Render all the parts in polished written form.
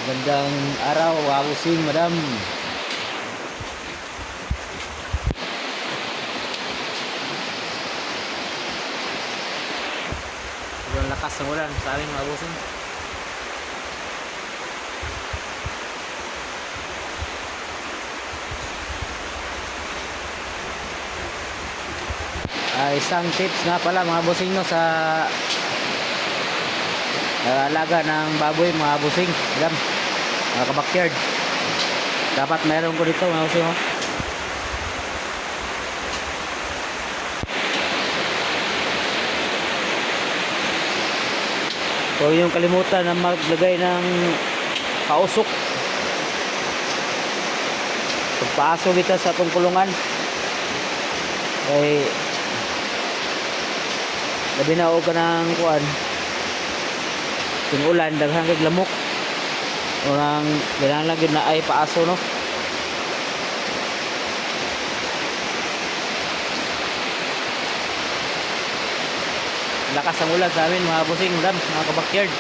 Gandang araw, abusing madam. Sobrang lakas ng ulan sa amin mga abusing. Isang tips nga pala mga abusing no, sa alaga ng baboy mga abusing madam, mga kabakyard. Dapat meron ko dito mga abusing oh. Huwag yung kalimutan na maglagay ng kausok pagpasok kita sa itong kulungan ay labi na o ka ng kuan yung ulan daghang kag lamok orang kailangan lang na ay paaso no. Lakas ang ulan sa amin mga busing madam, mga kabakyard.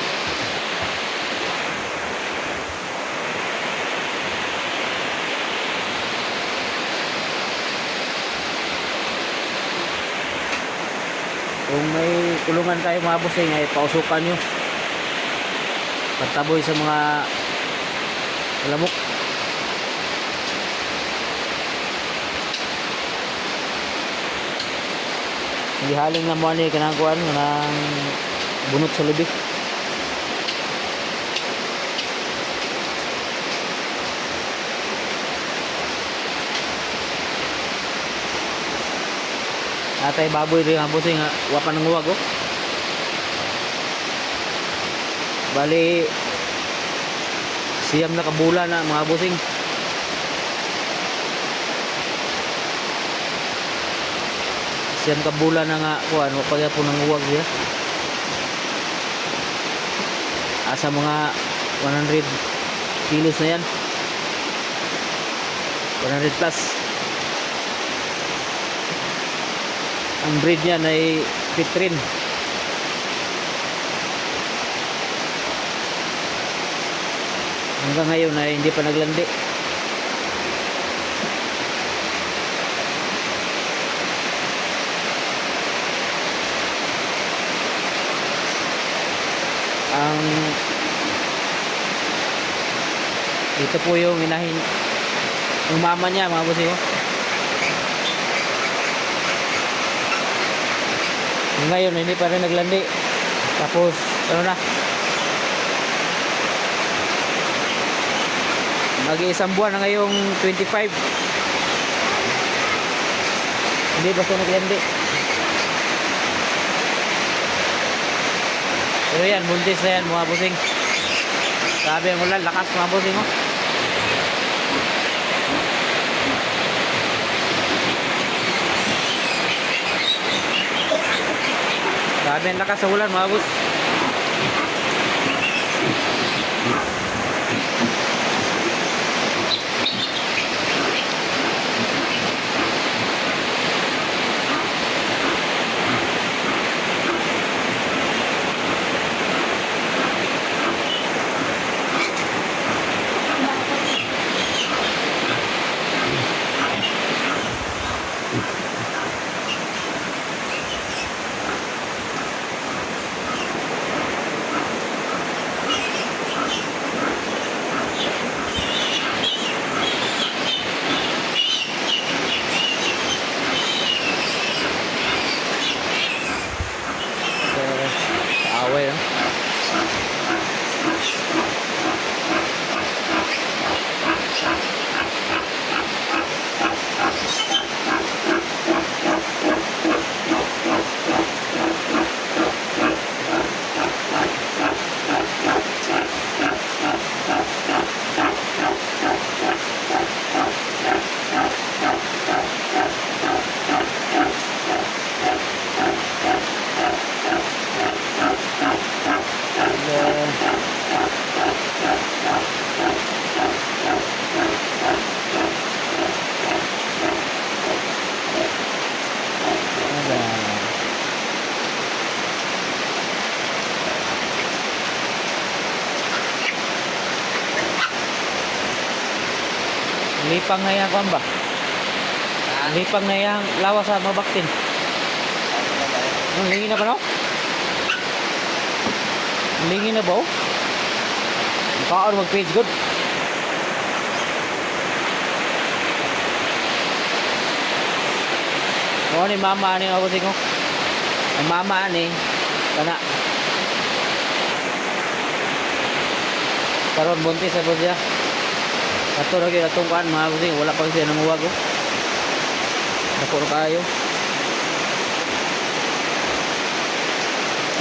Kung may kulungan tayo mga busing ay pausukan nyo pagtaboy sa mga lamok. Hindi haling na mo ni kanang kuan ng bunot sa lubi. Atay baboy rin ang busing nga wapan ng uwag oh. Bali siyam na kabula na mga busing. Siyam kabula na nga kuan wapagya po ng uwag niya. Asa mga 100 kilos na yan. 100 plus. Ang breed niya ay Pitrin. Hanggang ngayon ay hindi pa naglandi. Ito po yung inahin yung mama niya mga boss oh. Ngayon hindi pa rin naglandi. Tapos ano na, mag-iisang buwan na ngayong 25. Hindi basta naglandi. Pero yan, buntis na yan mga busing. Sabi ang ulan, lakas mga busing oh. Sabi ang lakas sa ulan mga bus. Away no? lipang na yang kuan ba? Lipang na yang lawas sa mabaktin. Ang lingi na ba no? Ang lingi na ba? Makaon mag-page good. Oo ni mama ani ako singo. Ang mama ani kana. Karon buntis sa siya. Ato ra gyud atong kuan mga busing wala pa siya nanguwag oh. Dako ra kayo.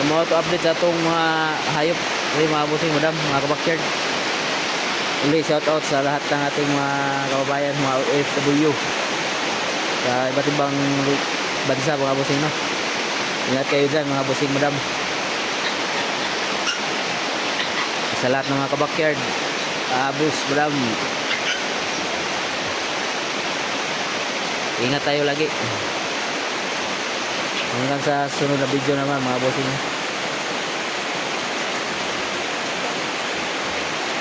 Amo to update sa atong mga hayop, mga busing madam, mga kabakyard. Uli shout out sa lahat ng ating mga kababayan, mga OFW. Sa iba't ibang bansa mga busing no. Ingat kayo dyan mga busing madam. Sa lahat ng mga kabakyard, abus madam. Ingat tayo lagi. Hanggang sa sunod na video naman mga busing.